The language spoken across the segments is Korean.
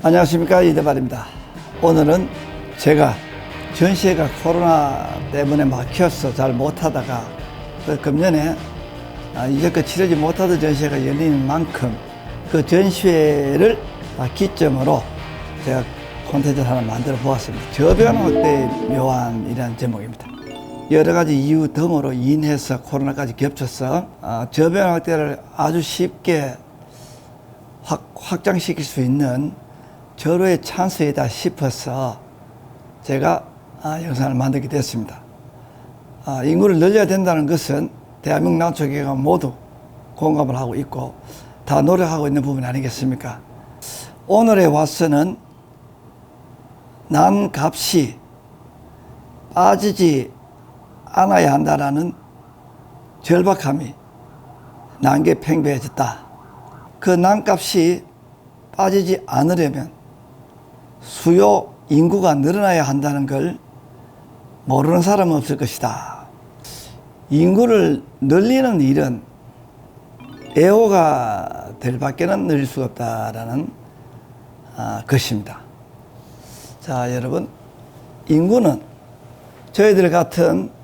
안녕하십니까, 이대발입니다. 오늘은 제가 전시회가 코로나 때문에 막혀서 잘 못하다가 금년에 이제껏 치르지 못하던 전시회가 열리는 만큼 그 전시회를 기점으로 제가 콘텐츠를 하나 만들어 보았습니다. 저변 확대의 묘안이라는 제목입니다. 여러 가지 이유 등으로 인해서 코로나까지 겹쳐서 저변 확대를 아주 쉽게 확장시킬 수 있는 절호의 찬스이다 싶어서 제가 영상을 만들게 됐습니다. 인구를 늘려야 된다는 것은 대한민국 난초계가 모두 공감을 하고 있고 다 노력하고 있는 부분 아니겠습니까? 오늘의 와서는 난 값이 빠지지 않아야 한다라는 절박함이 난게 팽배해졌다. 그 난값이 빠지지 않으려면 수요 인구가 늘어나야 한다는 걸 모르는 사람은 없을 것이다. 인구를 늘리는 일은 애호가 될 밖에는 늘릴 수가 없다라는 것입니다. 자, 여러분, 인구는 저희들 같은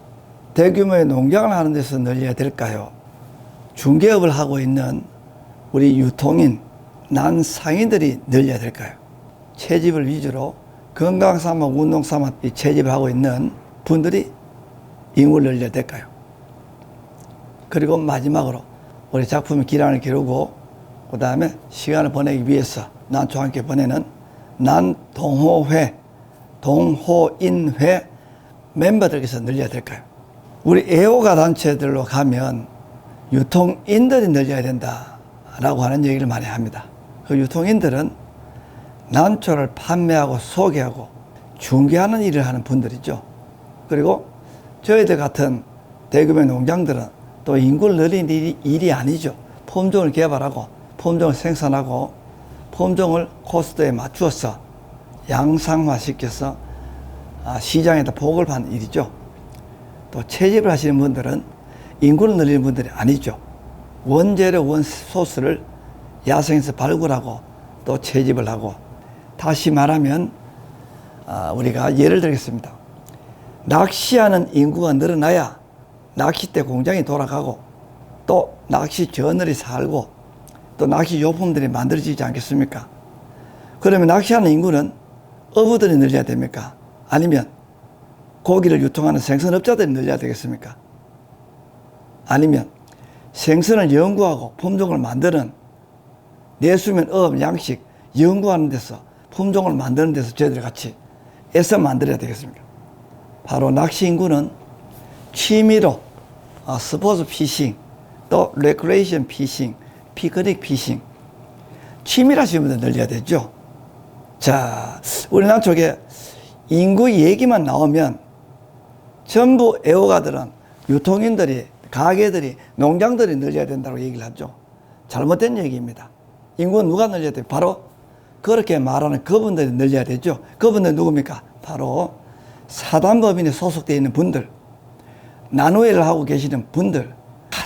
대규모의 농장을 하는 데서 늘려야 될까요? 중개업을 하고 있는 우리 유통인 난상인들이 늘려야 될까요? 채집을 위주로 건강 삼아 운동 삼아 채집을 하고 있는 분들이 인구를 늘려야 될까요? 그리고 마지막으로 우리 작품의 기량을 기르고 그 다음에 시간을 보내기 위해서 난초와 함께 보내는 난동호회, 동호인회 멤버들께서 늘려야 될까요? 우리 애호가 단체들로 가면 유통인들이 늘려야 된다라고 하는 얘기를 많이 합니다. 그 유통인들은 난초를 판매하고 소개하고 중개하는 일을 하는 분들이죠. 그리고 저희들 같은 대규모 농장들은 또 인구를 늘리는 일이 아니죠. 품종을 개발하고 품종을 생산하고 품종을 코스트에 맞추어서 양상화시켜서 시장에다 보급을 하는 일이죠. 또 채집을 하시는 분들은 인구를 늘리는 분들이 아니죠. 원재료, 원소스를 야생에서 발굴하고 또 채집을 하고, 다시 말하면 우리가 예를 들겠습니다. 낚시하는 인구가 늘어나야 낚싯대 공장이 돌아가고 또 낚시 저널이 살고 또 낚시 용품들이 만들어지지 않겠습니까? 그러면 낚시하는 인구는 어부들이 늘려야 됩니까? 아니면 고기를 유통하는 생선업자들이 늘려야 되겠습니까? 아니면 생선을 연구하고 품종을 만드는 내수면 어업 양식 연구하는 데서 품종을 만드는 데서 저희들 같이 애써 만들어야 되겠습니까? 바로 낚시 인구는 취미로 스포츠 피싱, 또 레크레이션 피싱, 피크닉 피싱, 취미로 하시는 분들 늘려야 되죠. 자, 우리 난초계 인구 얘기만 나오면 전부 애호가들은 유통인들이, 가게들이, 농장들이 늘려야 된다고 얘기를 하죠. 잘못된 얘기입니다. 인구는 누가 늘려야 돼요? 바로 그렇게 말하는 그분들이 늘려야 되죠. 그분들 누굽니까? 바로 사단법인에 소속되어 있는 분들, 나누회를 하고 계시는 분들,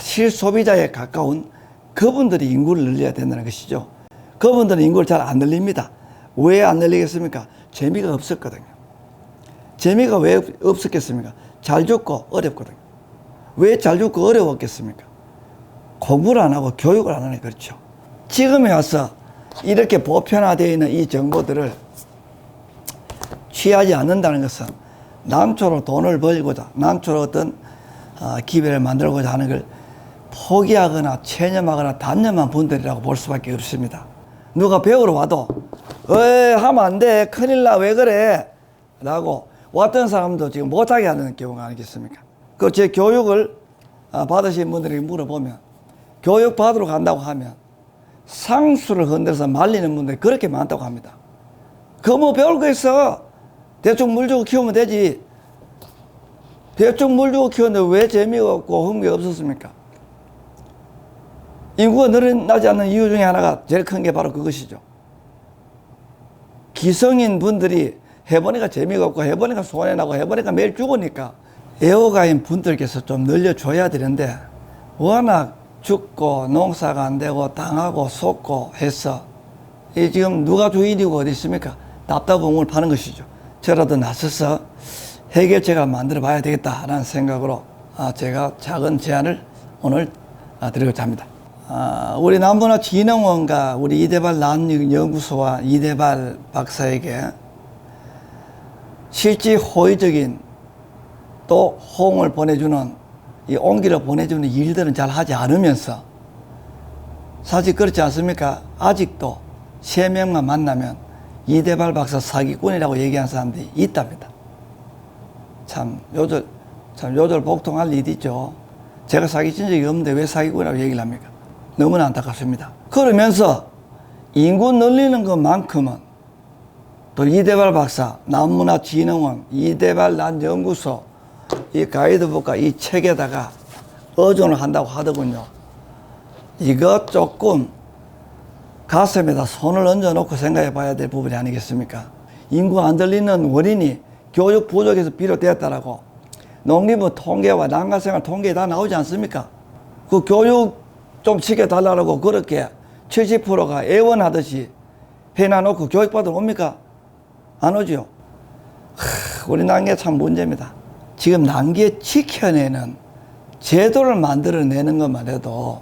실소비자에 가까운 그분들이 인구를 늘려야 된다는 것이죠. 그분들은 인구를 잘 안 늘립니다. 왜 안 늘리겠습니까? 재미가 없었거든요. 재미가 왜 없었겠습니까? 잘 죽고 어렵거든요. 왜 잘 죽고 어려웠겠습니까? 공부를 안 하고 교육을 안 하니 그렇죠. 지금에 와서 이렇게 보편화되어 있는 이 정보들을 취하지 않는다는 것은 난초로 돈을 벌고자, 난초로 어떤 기회를 만들고자 하는 걸 포기하거나 체념하거나 단념한 분들이라고 볼 수밖에 없습니다. 누가 배우러 와도 하면 안 돼, 큰일 나, 왜 그래? 라고 왔던 사람도 지금 못하게 하는 경우가 아니겠습니까? 그 제 교육을 받으신 분들에게 물어보면, 교육 받으러 간다고 하면 상수를 흔들어서 말리는 분들이 그렇게 많다고 합니다. 그거 뭐 배울 거 있어? 대충 물 주고 키우면 되지. 대충 물 주고 키웠는데 왜 재미가 없고 흥미가 없었습니까? 인구가 늘어나지 않는 이유 중에 하나가 제일 큰 게 바로 그것이죠. 기성인 분들이 해보니까 재미가 없고 해보니까 손해나고 해보니까 매일 죽으니까 애호가인 분들께서 좀 늘려줘야 되는데 워낙 죽고 농사가 안 되고 당하고 속고 해서 이 지금 누가 주인이고 어디 있습니까? 답답함을 파는 것이죠. 저라도 나서서 해결책을 만들어 봐야 되겠다라는 생각으로 제가 작은 제안을 오늘 드리고자 합니다. 우리 남문화진흥원과 우리 이대발 난연구소와 이대발 박사에게 실제 호의적인 또 호응을 보내주는 이 온기를 보내주는 일들은 잘 하지 않으면서 사실 그렇지 않습니까? 아직도 3명만 만나면 이대발 박사 사기꾼이라고 얘기하는 사람들이 있답니다. 참 요절 복통할 일이죠. 제가 사기친 적이 없는데 왜 사기꾼이라고 얘기를 합니까? 너무나 안타깝습니다. 그러면서 인구 늘리는 것만큼은 또 이대발 박사, 남문화진흥원, 이대발 난연구소 이 가이드북과 이 책에다가 의존을 한다고 하더군요. 이거 조금 가슴에다 손을 얹어놓고 생각해 봐야 될 부분이 아니겠습니까? 인구 안 들리는 원인이 교육 부족에서 비롯되었다라고 농림부 통계와 난가생활 통계에 다 나오지 않습니까? 그 교육 좀 시켜달라고 그렇게 70%가 애원하듯이 해놔놓고 교육받으러 옵니까? 안 오죠? 우리 난계 참 문제입니다. 지금 난계 지켜내는 제도를 만들어내는 것만 해도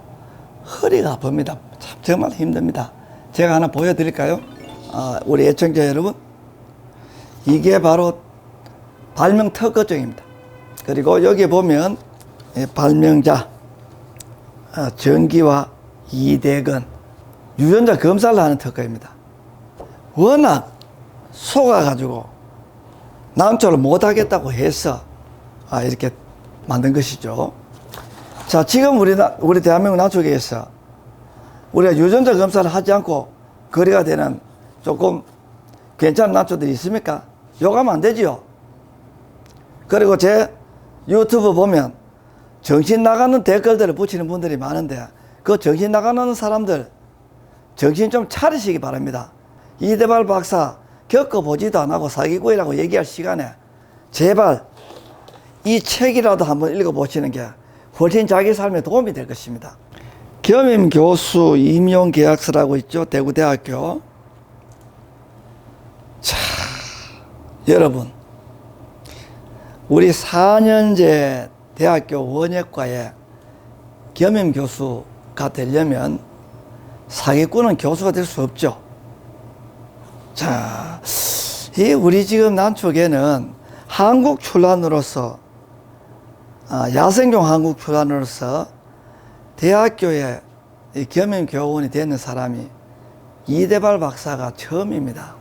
허리가 아픕니다. 참 정말 힘듭니다. 제가 하나 보여드릴까요? 우리 애청자 여러분, 이게 바로 발명 특허증입니다. 그리고 여기 보면 발명자 정기화 이대건 유전자 검사를 하는 특허입니다. 워낙 속아가지고 난초를 못하겠다고 해서 이렇게 만든 것이죠. 자, 지금 우리 대한민국 난초계에서 우리가 유전자 검사를 하지 않고 거래가 되는 조금 괜찮은 난초들이 있습니까? 욕하면 안 되지요. 그리고 제 유튜브 보면 정신 나가는 댓글들을 붙이는 분들이 많은데 그 정신 나가는 사람들 정신 좀 차리시기 바랍니다. 이대발 박사 겪어보지도 안 하고 사기꾼이라고 얘기할 시간에 제발 이 책이라도 한번 읽어보시는 게 훨씬 자기 삶에 도움이 될 것입니다. 겸임 교수 임용 계약서라고 있죠. 대구대학교. 자, 여러분, 우리 4년제 대학교 원예과에 겸임 교수가 되려면 사기꾼은 교수가 될 수 없죠. 자, 이 우리 지금 난초계는 한국 출란으로서 야생종 한국 출란으로서 대학교에 겸임 교원이 되는 사람이 이대발 박사가 처음입니다.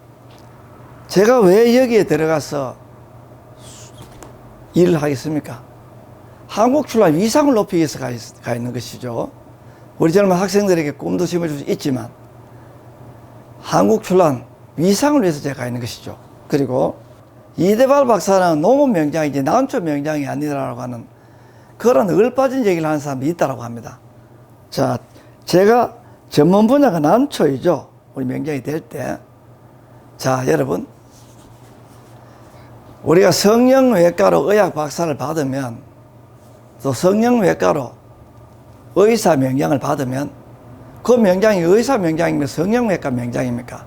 제가 왜 여기에 들어가서 일을 하겠습니까? 한국 출란 위상을 높이기 위해서 가 있는 것이죠. 우리 젊은 학생들에게 꿈도 심어줄 수 있지만 한국 출란 위상을 위해서 제가 가 있는 것이죠. 그리고 이대발 박사는 농업 명장이지 난초 명장이 아니라고 하는 그런 을빠진 얘기를 하는 사람이 있다고 합니다. 자, 제가 전문 분야가 난초이죠. 우리 명장이 될 때. 자, 여러분, 우리가 성형외과로 의학 박사를 받으면 또 성형외과로 의사 명장을 받으면 그 명장이 의사 명장이면 성형외과 명장입니까?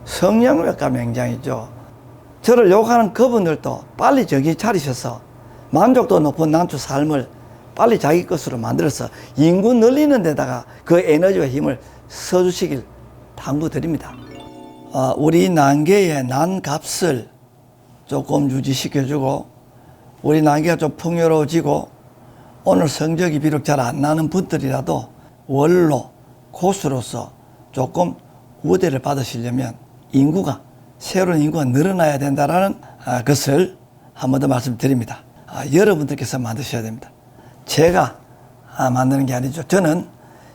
성형외과 명장이죠. 저를 욕하는 그분들도 빨리 정신 차리셔서 만족도 높은 난초 삶을 빨리 자기 것으로 만들어서 인구 늘리는 데다가 그 에너지와 힘을 써주시길 당부드립니다. 우리 난계의 난값을 조금 유지시켜주고 우리 난계가 좀 풍요로워지고 오늘 성적이 비록 잘 안 나는 분들이라도 원로, 고수로서 조금 우대를 받으시려면 새로운 인구가 늘어나야 된다는 것을 한 번 더 말씀드립니다. 여러분들께서 만드셔야 됩니다. 제가 만드는 게 아니죠. 저는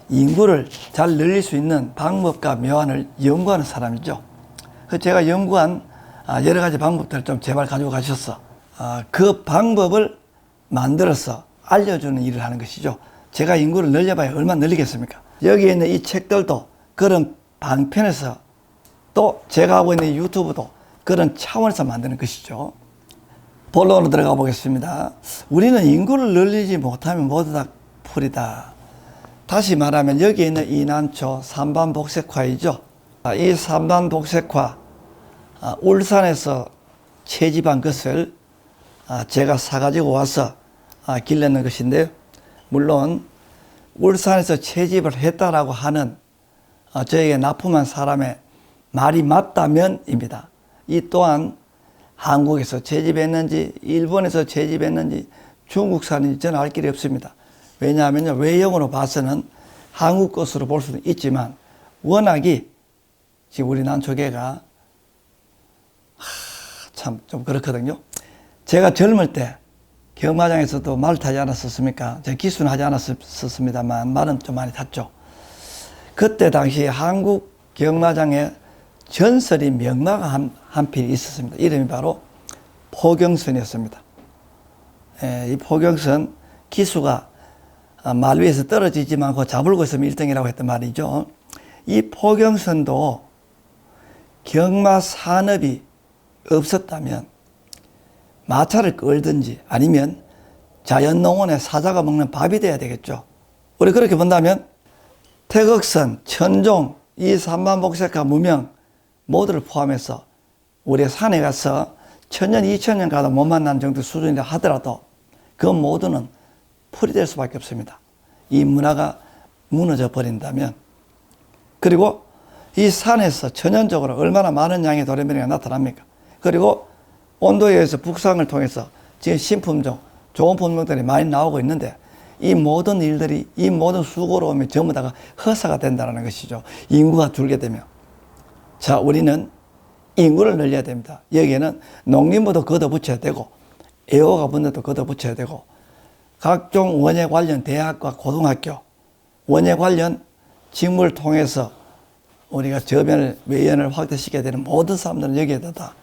인구를 잘 늘릴 수 있는 방법과 묘안을 연구하는 사람이죠. 제가 연구한 여러 가지 방법들을 좀 제발 가지고 가셔서 그 방법을 만들어서 알려주는 일을 하는 것이죠. 제가 인구를 늘려봐야 얼마나 늘리겠습니까? 여기에 있는 이 책들도 그런 방편에서 또 제가 하고 있는 유튜브도 그런 차원에서 만드는 것이죠. 본론으로 들어가 보겠습니다. 우리는 인구를 늘리지 못하면 모두 다 풀이다. 다시 말하면 여기 있는 이 난초 삼반복색화이죠. 이 삼반복색화 울산에서 채집한 것을 제가 사가지고 와서 길렀는 것인데요. 물론 울산에서 채집을 했다라고 하는 저에게 납품한 사람의 말이 맞다면입니다. 이 또한 한국에서 채집했는지 일본에서 채집했는지 중국산인지 저는 알 길이 없습니다. 왜냐하면 외형으로 봐서는 한국 것으로 볼 수는 있지만 워낙이 지금 우리 난초계가 참 좀 그렇거든요. 제가 젊을 때 경마장에서도 말을 타지 않았었습니까? 제가 기수는 하지 않았었습니다만 말은 좀 많이 탔죠. 그때 당시 한국 경마장에 전설이 명마가 한 필이 있었습니다. 이름이 바로 포경선이었습니다. 이 포경선 기수가 말 위에서 떨어지지만 그 잡을고 있으면 1등이라고 했던 말이죠. 이 포경선도 경마 산업이 없었다면 마차를 끌든지 아니면 자연농원의 사자가 먹는 밥이 돼야 되겠죠. 우리 그렇게 본다면 태극선, 천종, 이 삼반복색화 무명 모두를 포함해서 우리 산에 가서 1000년, 2000년 가도 못 만난 정도 수준이라 하더라도 그 모두는 풀이 될 수밖에 없습니다. 이 문화가 무너져 버린다면. 그리고 이 산에서 천연적으로 얼마나 많은 양의 도래미가 나타납니까? 그리고 온도에 의해서 북상을 통해서 지금 신품종, 좋은 품종들이 많이 나오고 있는데 이 모든 일들이 이 모든 수고로움이 전부 다가 허사가 된다는 것이죠. 인구가 줄게 되면. 자, 우리는 인구를 늘려야 됩니다. 여기에는 농림부도 걷어붙여야 되고 애호가 분들도 걷어붙여야 되고 각종 원예 관련 대학과 고등학교, 원예 관련 직무를 통해서 우리가 저변을, 외연을 확대시켜야 되는 모든 사람들은 여기에다 다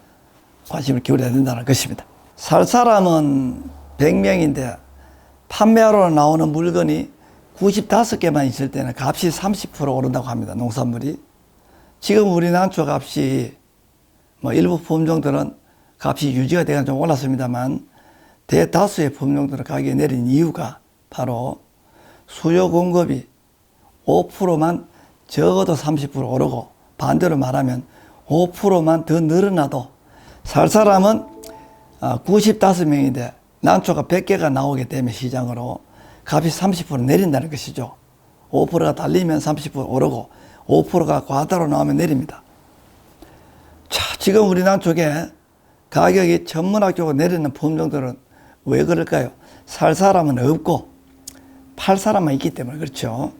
관심을 기울여야 된다는 것입니다. 살 사람은 100명인데 판매하러 나오는 물건이 95개만 있을 때는 값이 30% 오른다고 합니다. 농산물이. 지금 우리 난초 값이 일부 품종들은 값이 유지가 되어 좀 올랐습니다만 대다수의 품종들은 가격이 내린 이유가 바로 수요 공급이 5%만 적어도 30% 오르고 반대로 말하면 5%만 더 늘어나도 살 사람은 95명인데 난초가 100개가 나오게 되면 시장으로 값이 30% 내린다는 것이죠. 5%가 달리면 30% 오르고 5%가 과다로 나오면 내립니다. 자, 지금 우리 난초에 가격이 천문학적으로 내리는 품종들은 왜 그럴까요? 살 사람은 없고 팔 사람만 있기 때문에 그렇죠.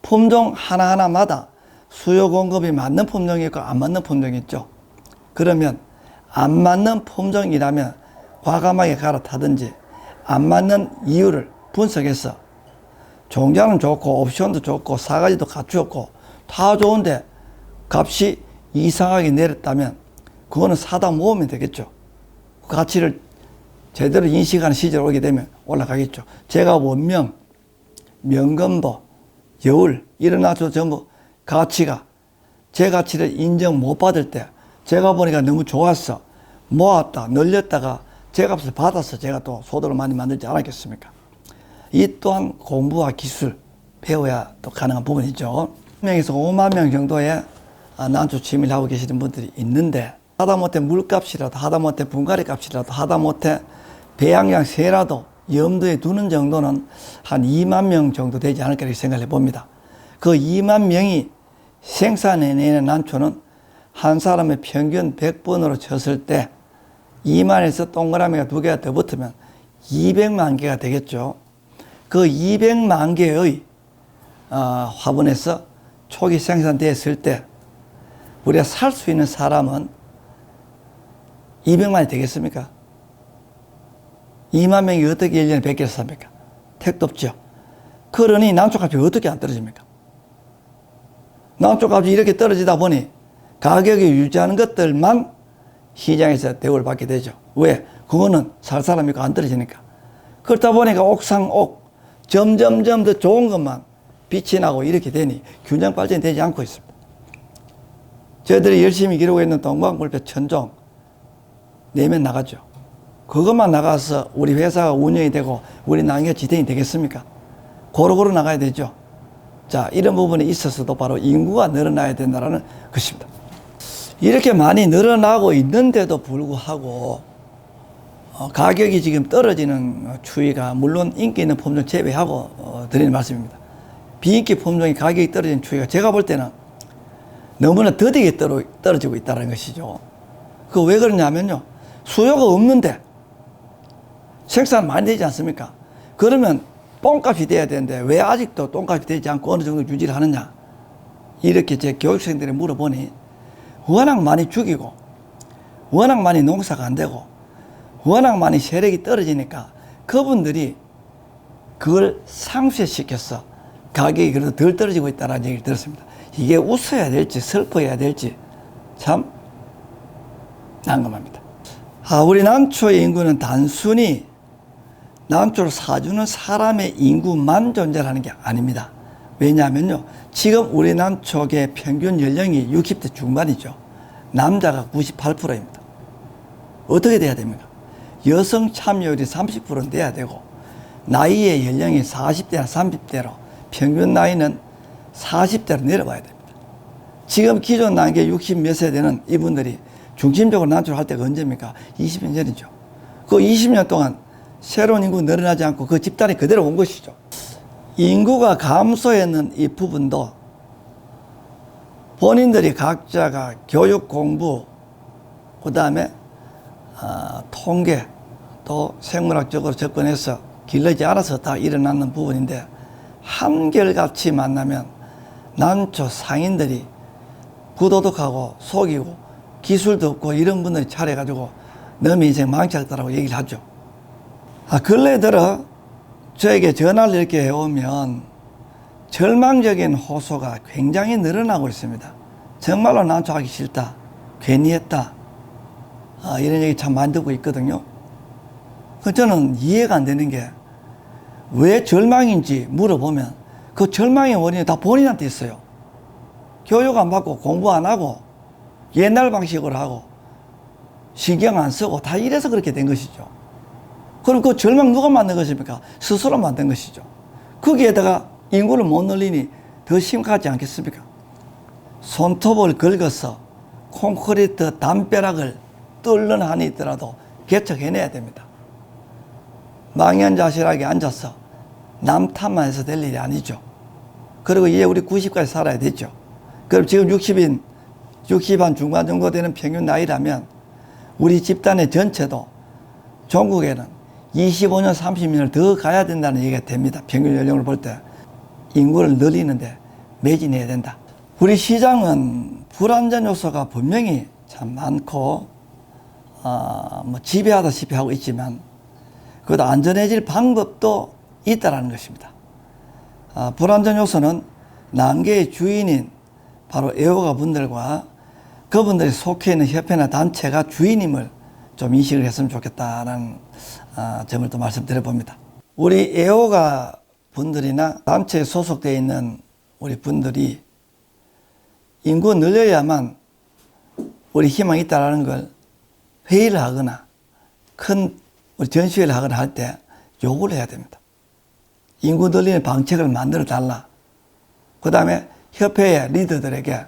품종 하나하나마다 수요 공급이 맞는 품종이 있고 안 맞는 품종이 있죠. 그러면 안 맞는 품종이라면 과감하게 갈아타든지 안 맞는 이유를 분석해서 종자는 좋고 옵션도 좋고 사가지도 갖추었고 다 좋은데 값이 이상하게 내렸다면 그거는 사다 모으면 되겠죠. 그 가치를 제대로 인식하는 시절이 오게 되면 올라가겠죠. 제가 원명, 명건보, 여울 이런 나초 전부 가치가 제 가치를 인정 못 받을 때 제가 보니까 너무 좋았어. 모았다, 늘렸다가 제 값을 받아서 제가 또 소득을 많이 만들지 않았겠습니까? 이 또한 공부와 기술 배워야 또 가능한 부분이죠. 1명에서 5만 명 정도의 난초 취미를 하고 계시는 분들이 있는데 하다못해 물값이라도 하다못해 분갈이 값이라도 하다못해 배양량 세라도 염두에 두는 정도는 한 2만 명 정도 되지 않을까 이렇게 생각해 봅니다. 그 2만 명이 생산해내는 난초는 한 사람의 평균 100번으로 쳤을 때 2만에서 동그라미가 2개가 더 붙으면 200만 개가 되겠죠. 그 200만 개의 화분에서 초기 생산됐을 때 우리가 살 수 있는 사람은 200만이 되겠습니까? 2만 명이 어떻게 1년에 100개를 삽니까? 택도 없죠. 그러니 난초값이 어떻게 안 떨어집니까? 난초값이 이렇게 떨어지다 보니 가격이 유지하는 것들만 시장에서 대우를 받게 되죠. 왜? 그거는 살 사람이고 안 떨어지니까. 그렇다 보니까 옥상옥 점점점 더 좋은 것만 빛이 나고 이렇게 되니 균형 발전이 되지 않고 있습니다. 저희들이 열심히 기르고 있는 동방불패 천종 내면 나가죠. 그것만 나가서 우리 회사가 운영이 되고 우리 남녀 지탱이 되겠습니까? 고루고루 나가야 되죠. 자, 이런 부분에 있어서도 바로 인구가 늘어나야 된다는 것입니다. 이렇게 많이 늘어나고 있는데도 불구하고 가격이 지금 떨어지는 추이가 물론 인기 있는 품종 제외하고 드리는 말씀입니다. 비인기 품종이 가격이 떨어지는 추이가 제가 볼 때는 너무나 더디게 떨어지고 있다는 것이죠. 그 왜 그러냐면요. 수요가 없는데 생산 많이 되지 않습니까? 그러면 똥값이 돼야 되는데 왜 아직도 똥값이 되지 않고 어느 정도 유지를 하느냐? 이렇게 제 교육생들이 물어보니 워낙 많이 죽이고 워낙 많이 농사가 안 되고 워낙 많이 세력이 떨어지니까 그분들이 그걸 상쇄시켜서 가격이 그래도 덜 떨어지고 있다는 얘기를 들었습니다. 이게 웃어야 될지 슬퍼해야 될지 참 난감합니다. 우리 난초의 인구는 단순히 난초를 사주는 사람의 인구만 존재하는 게 아닙니다. 왜냐하면요, 지금 우리 난초의 평균 연령이 60대 중반이죠. 남자가 98%입니다. 어떻게 돼야 됩니까? 여성 참여율이 30%는 돼야 되고 나이의 연령이 40대나 30대로 평균 나이는 40대로 내려와야 됩니다. 지금 기존 단계 60 몇 세대는 이분들이 중심적으로 난초를 할 때가 언제입니까? 20년 전이죠. 그 20년 동안 새로운 인구 늘어나지 않고 그 집단이 그대로 온 것이죠. 인구가 감소했는 이 부분도 본인들이 각자가 교육 공부, 그 다음에 통계, 또 생물학적으로 접근해서 길러지 않아서 다 일어나는 부분인데 한결같이 만나면 난초 상인들이 부도덕하고 속이고 기술도 없고 이런 분들이 차려가지고 너미 인생 망쳤다라고 얘기를 하죠. 근래 들어 저에게 전화를 이렇게 해오면 절망적인 호소가 굉장히 늘어나고 있습니다. 정말로 난초하기 싫다, 괜히 했다, 이런 얘기 참 많이 듣고 있거든요. 저는 이해가 안 되는 게 왜 절망인지 물어보면 그 절망의 원인이 다 본인한테 있어요. 교육 안 받고 공부 안 하고 옛날 방식으로 하고 신경 안 쓰고 다 이래서 그렇게 된 것이죠. 그럼 그 절망 누가 만든 것입니까? 스스로 만든 것이죠. 거기에다가 인구를 못 늘리니 더 심각하지 않겠습니까? 손톱을 긁어서 콘크리트 담벼락을 뚫는 한이 있더라도 개척해내야 됩니다. 망연자실하게 앉아서 남 탓만 해서 될 일이 아니죠. 그리고 이제 우리 90까지 살아야 되죠. 그럼 지금 60한 중반 정도 되는 평균 나이라면 우리 집단의 전체도 전국에는 25년, 30년을 더 가야 된다는 얘기가 됩니다. 평균 연령을 볼 때 인구를 늘리는데 매진해야 된다. 우리 시장은 불안전 요소가 분명히 참 많고 지배하다시피 하고 있지만 그것도 안전해질 방법도 있다라는 것입니다. 불안전 요소는 난개의 주인인 바로 애호가 분들과 그분들이 속해 있는 협회나 단체가 주인임을 좀 인식을 했으면 좋겠다라는 점을 또 말씀드려 봅니다. 우리 애호가 분들이나 단체에 소속되어 있는 우리 분들이 인구 늘려야만 우리 희망이 있다라는 걸 회의를 하거나 큰 우리 전시회를 하거나 할 때 요구를 해야 됩니다. 인구 늘리는 방책을 만들어 달라. 그 다음에 협회의 리더들에게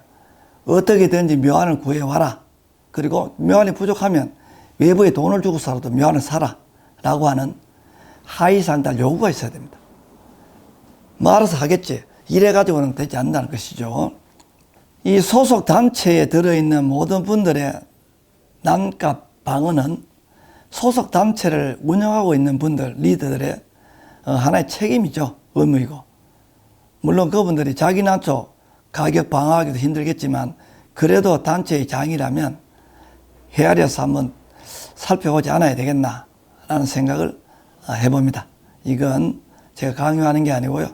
어떻게든지 묘안을 구해와라. 그리고 묘안이 부족하면 외부에 돈을 주고서라도 묘안을 사라. 라고 하는 하이산달 요구가 있어야 됩니다. 뭐 알아서 하겠지. 이래가지고는 되지 않는다는 것이죠. 이 소속 단체에 들어있는 모든 분들의 난값 방어는 소속 단체를 운영하고 있는 분들, 리더들의 하나의 책임이죠. 의무이고. 물론 그분들이 자기 난초 가격 방어하기도 힘들겠지만 그래도 단체의 장이라면 헤아려서 한번 살펴보지 않아야 되겠나 라는 생각을 해봅니다. 이건 제가 강요하는 게 아니고요.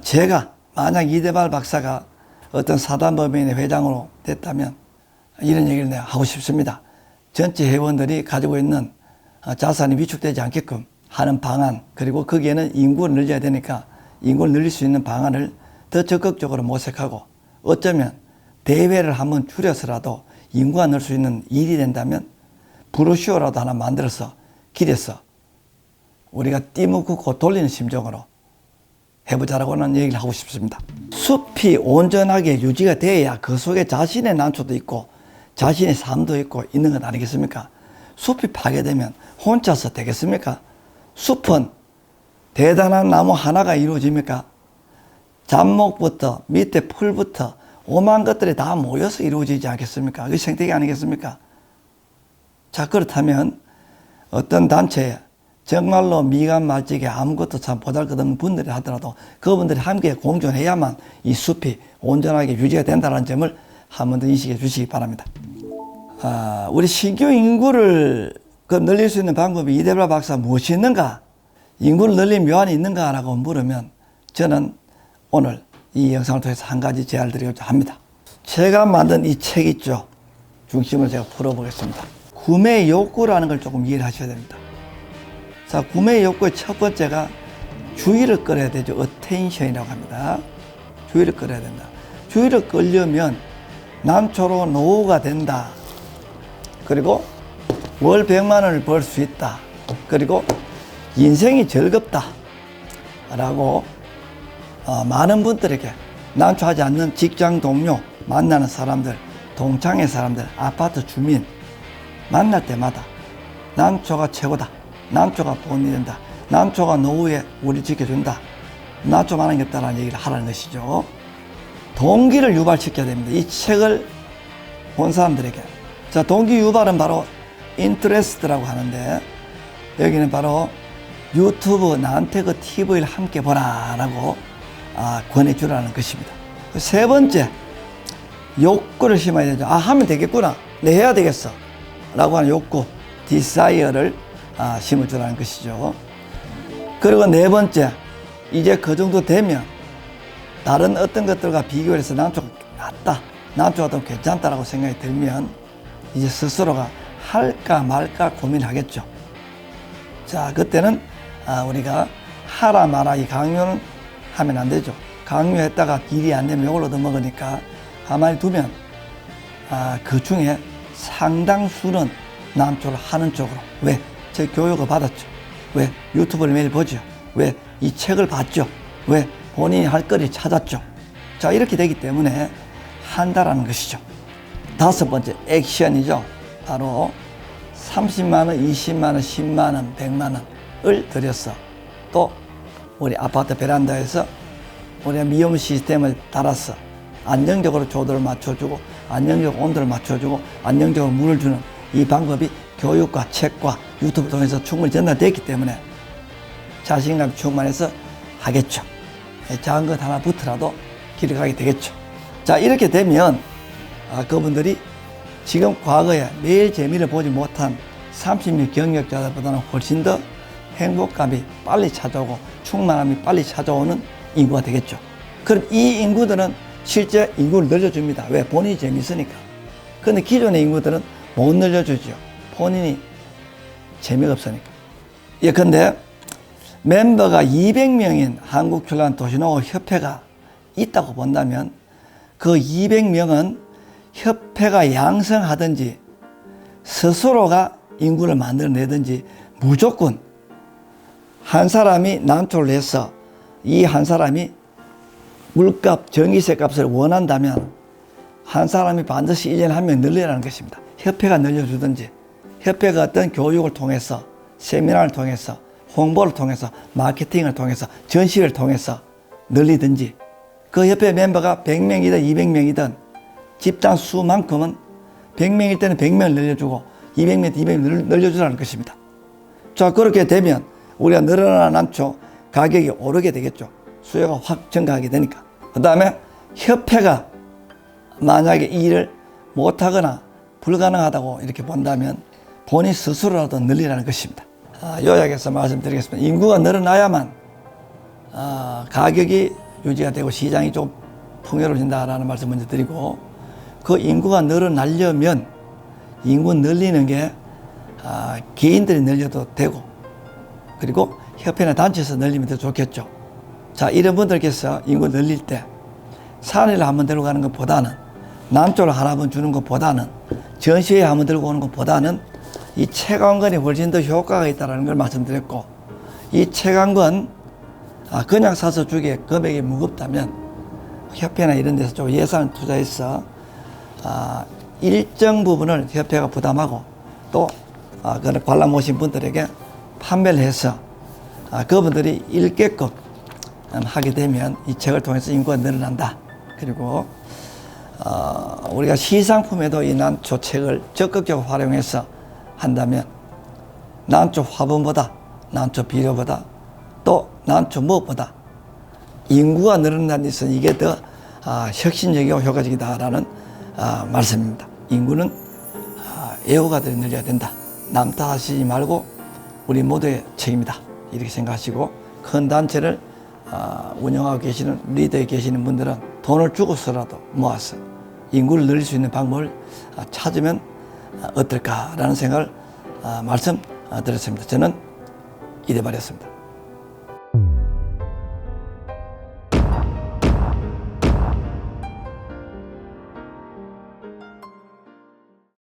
제가 만약 이대발 박사가 어떤 사단법인의 회장으로 됐다면 이런 얘기를 내가 하고 싶습니다. 전체 회원들이 가지고 있는 자산이 위축되지 않게끔 하는 방안, 그리고 거기에는 인구를 늘려야 되니까 인구를 늘릴 수 있는 방안을 더 적극적으로 모색하고 어쩌면 대회를 한번 줄여서라도 인구가 늘 수 있는 일이 된다면 브로슈어라도 하나 만들어서 길에서 우리가 띠 묶고 돌리는 심정으로 해보자라고는 얘기를 하고 싶습니다. 숲이 온전하게 유지가 돼야 그 속에 자신의 난초도 있고 자신의 삶도 있고 있는 것 아니겠습니까? 숲이 파괴되면 혼자서 되겠습니까? 숲은 대단한 나무 하나가 이루어집니까? 잡목부터 밑에 풀부터 오만 것들이 다 모여서 이루어지지 않겠습니까? 그게 생태계 아니겠습니까? 자, 그렇다면 어떤 단체에 정말로 미감말지게 아무것도 참 보잘것없는 분들이 하더라도 그분들이 함께 공존해야만 이 숲이 온전하게 유지가 된다는 점을 한 번 더 인식해 주시기 바랍니다. 우리 신규 인구를 늘릴 수 있는 방법이 이대발 박사 무엇이 있는가? 인구를 늘릴 묘안이 있는가? 라고 물으면 저는 오늘 이 영상을 통해서 한 가지 제안을 드리고자 합니다. 제가 만든 이 책 있죠. 중심을 제가 풀어보겠습니다. 구매 욕구라는 걸 조금 이해를 하셔야 됩니다. 자, 구매 욕구의 첫 번째가 주의를 끌어야 되죠. 어텐션이라고 합니다. 주의를 끌어야 된다. 주의를 끌려면 난초로 노후가 된다. 그리고 월 100만 원을 벌 수 있다. 그리고 인생이 즐겁다. 라고 많은 분들에게 난초하지 않는 직장 동료, 만나는 사람들, 동창회 사람들, 아파트 주민 만날 때마다 난초가 최고다. 난초가 본이 된다. 난초가 노후에 우리 지켜준다. 난초만한 게 없다라는 얘기를 하라는 것이죠. 동기를 유발시켜야 됩니다. 이 책을 본 사람들에게. 자, 동기 유발은 바로 인트레스트라고 하는데 여기는 바로 유튜브 나한테 그 TV를 함께 보라라고 권해주라는 것입니다. 세 번째, 욕구를 심어야 되죠. 하면 되겠구나. 내 해야 되겠어. 라고 하는 욕구, 디사이어를 심어주라는 것이죠. 그리고 네 번째, 이제 그 정도 되면 다른 어떤 것들과 비교해서 난초가 낫다, 난초가 더 괜찮다라고 생각이 들면 이제 스스로가 할까 말까 고민하겠죠. 자, 그때는 우리가 하라 마라 이 강요는 하면 안 되죠. 강요했다가 길이 안 되면 욕을 얻어먹으니까 가만히 두면 그 중에 상당수는 난초를 하는 쪽으로. 왜? 제 교육을 받았죠. 왜? 유튜브를 매일 보죠. 왜? 이 책을 봤죠. 왜? 본인이 할 거리 찾았죠. 자, 이렇게 되기 때문에 한다라는 것이죠. 다섯 번째, 액션이죠. 바로 30만 원, 20만 원, 10만 원, 100만 원을 들여서 또 우리 아파트 베란다에서 우리가 미용 시스템을 달아서 안정적으로 조도를 맞춰주고 안정적으로 온도를 맞춰주고 안정적으로 물을 주는 이 방법이 교육과 책과 유튜브 통해서 충분히 전달됐기 때문에 자신감이 충만해서 하겠죠. 작은 것 하나 붙더라도 길을 가게 되겠죠. 자, 이렇게 되면 그분들이 지금 과거에 매일 재미를 보지 못한 30년 경력자들보다는 훨씬 더 행복감이 빨리 찾아오고 충만함이 빨리 찾아오는 인구가 되겠죠. 그럼 이 인구들은 실제 인구를 늘려줍니다. 왜? 본인이 재미있으니까. 근데 기존의 인구들은 못 늘려주죠. 본인이 재미가 없으니까. 예컨대 멤버가 200명인 한국출란도시농업협회가 있다고 본다면 그 200명은 협회가 양성하든지 스스로가 인구를 만들어내든지 무조건 한 사람이 난초를 해서 이 한 사람이 물값, 전기세 값을 원한다면 한 사람이 반드시 1년에 한 명 늘리라는 것입니다. 협회가 늘려주든지 협회가 어떤 교육을 통해서 세미나를 통해서 홍보를 통해서 마케팅을 통해서 전시를 통해서 늘리든지 그 협회 멤버가 100명이든 200명이든 집단 수만큼은 100명일 때는 100명을 늘려주고 200명, 200명 늘려주라는 것입니다. 자, 그렇게 되면 우리가 늘어나는 난초 가격이 오르게 되겠죠. 수요가 확 증가하게 되니까. 그 다음에 협회가 만약에 이 일을 못하거나 불가능하다고 이렇게 본다면 본인 스스로라도 늘리라는 것입니다. 요약해서 말씀드리겠습니다. 인구가 늘어나야만 가격이 유지가 되고 시장이 좀 풍요로워진다라는 말씀 먼저 드리고, 그 인구가 늘어나려면 인구 늘리는 게 개인들이 늘려도 되고 그리고 협회나 단체에서 늘리면 더 좋겠죠. 자, 이런 분들께서 인구 늘릴 때 산에를 한번 들고 가는 것보다는 난초를 하나 번 주는 것보다는 전시회 한번 들고 오는 것보다는 이 체감관이 훨씬 더 효과가 있다는 걸 말씀드렸고, 이 체감관 그냥 사서 주기에 금액이 무겁다면 협회나 이런 데서 좀 예산을 투자해서 일정 부분을 협회가 부담하고 또 그런 관람 오신 분들에게 판매를 해서 그분들이 읽게끔 하게 되면 이 책을 통해서 인구가 늘어난다. 그리고 우리가 시상품에도 이 난초 책을 적극적으로 활용해서 한다면 난초 화분보다 난초 비료보다 또 난초 무엇보다 인구가 늘어나는 데서 이게 더 혁신적이고 효과적이다라는 말씀입니다. 인구는 애호가들이 늘려야 된다. 남 탓하시지 말고 우리 모두의 책임이다. 이렇게 생각하시고 큰 단체를 운영하고 계시는 리더에 계시는 분들은 돈을 주고서라도 모아서 인구를 늘릴 수 있는 방법을 찾으면 어떨까라는 생각을 말씀드렸습니다. 저는 이대발이었습니다.